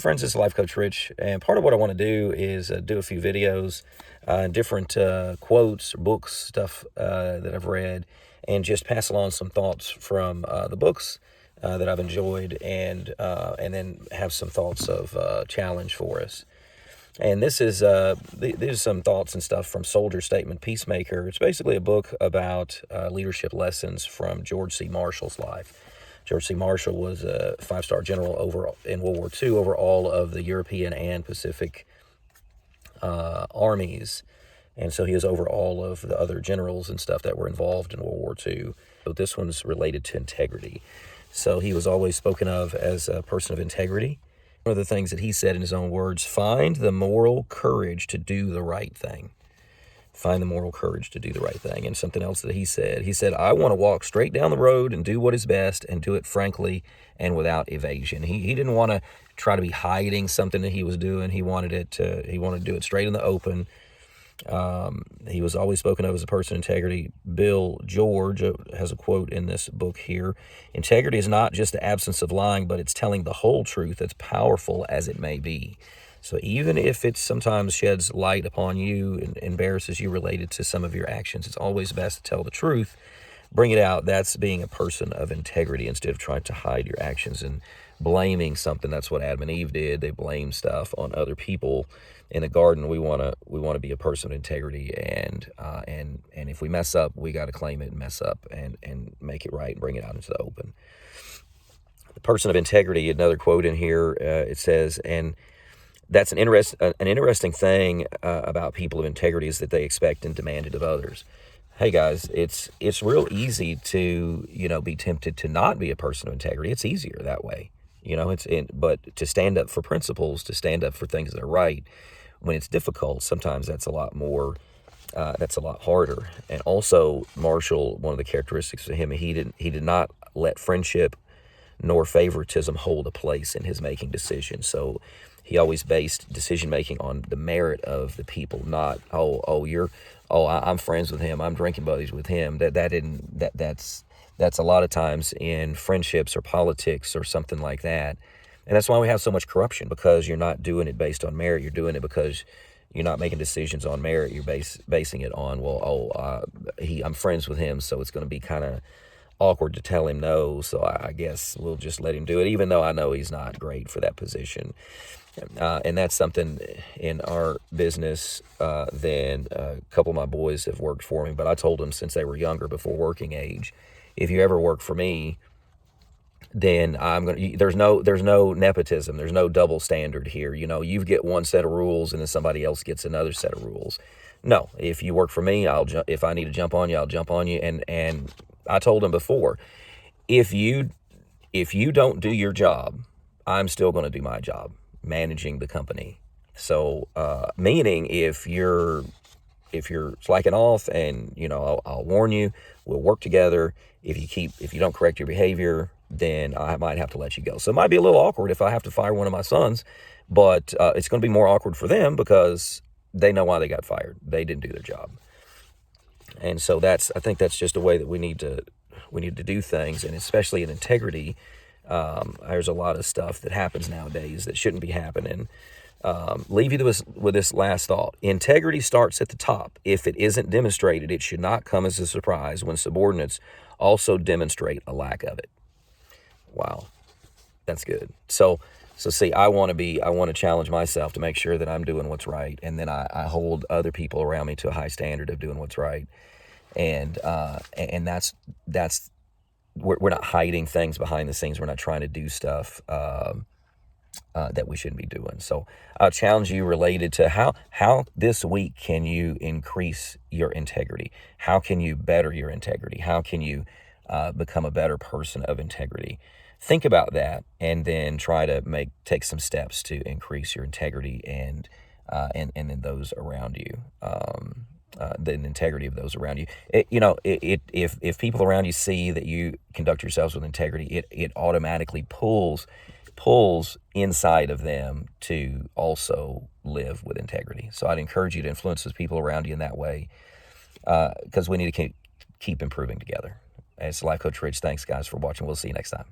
friends, this is Life Coach Rich, and part of what I want to do is do a few videos, different quotes, books, stuff that I've read, and just pass along some thoughts from the books that I've enjoyed, and then have some thoughts of challenge for us. And this is these are some thoughts and stuff from Statesman, Peacemaker. It's basically a book about leadership lessons from George C. Marshall's life. George C. Marshall was a five-star general in World War II over all of the European and Pacific armies. And so he was over all of the other generals and stuff that were involved in World War II. So this one's related to integrity. So he was always spoken of as a person of integrity. One of the things that he said in his own words, find the moral courage to do the right thing. Find the moral courage to do the right thing. And something else that he said, I want to walk straight down the road and do what is best and do it frankly and without evasion. He didn't want to try to be hiding something that he was doing. He wanted to do it straight in the open. He was always spoken of as a person of integrity. Bill George has a quote in this book here. Integrity is not just the absence of lying, but it's telling the whole truth, as powerful as it may be. So even if it sometimes sheds light upon you and embarrasses you related to some of your actions, it's always best to tell the truth. Bring it out. That's being a person of integrity instead of trying to hide your actions and blaming something. That's what Adam and Eve did. They blamed stuff on other people. In the garden, we want to be a person of integrity, and if we mess up, we got to claim it and mess up and make it right and bring it out into the open. The person of integrity. Another quote in here. It says, and that's an interesting thing about people of integrity is that they expect and demand it of others. Hey guys, it's real easy to be tempted to not be a person of integrity. It's easier that way. But to stand up for principles, to stand up for things that are right, when it's difficult, sometimes that's a lot harder. And also, Marshall, one of the characteristics of him, he did not let friendship nor favoritism hold a place in his making decisions. So he always based decision making on the merit of the people, not I'm friends with him, I'm drinking buddies with him. That's a lot of times in friendships or politics or something like that. And that's why we have so much corruption, because you're not doing it based on merit. You're doing it because you're not making decisions on merit. You're basing it on, I'm friends with him, so it's going to be kind of awkward to tell him no, so I guess we'll just let him do it, even though I know he's not great for that position. And that's something in our business. Then a couple of my boys have worked for me, but I told them since they were younger, before working age, if you ever work for me, then there's no nepotism. There's no double standard here. You get one set of rules and then somebody else gets another set of rules. No, if you work for me, if I need to jump on you, I'll jump on you. And I told them before, if you don't do your job, I'm still going to do my job, managing the company. So, meaning if you're slacking off, and I'll warn you, we'll work together. If you don't correct your behavior, then I might have to let you go. So it might be a little awkward if I have to fire one of my sons, but it's going to be more awkward for them because they know why they got fired. They didn't do their job. And so I think that's just a way that we need to do things, and especially in integrity. There's a lot of stuff that happens nowadays that shouldn't be happening. Leave you with this last thought. Integrity starts at the top. If it isn't demonstrated, it should not come as a surprise when subordinates also demonstrate a lack of it. Wow, that's good. So see, I want to challenge myself to make sure that I'm doing what's right, and then I hold other people around me to a high standard of doing what's right, and that's we're not hiding things behind the scenes. We're not trying to do stuff that we shouldn't be doing. So I'll challenge you related to how this week can you increase your integrity? How can you better your integrity? How can you become a better person of integrity? Think about that, and then try to take some steps to increase your integrity and then those around you. The integrity of those around you. If people around you see that you conduct yourselves with integrity, it automatically pulls inside of them to also live with integrity. So I'd encourage you to influence those people around you in that way, because we need to keep improving together. It's Life Coach Rich. Thanks, guys, for watching. We'll see you next time.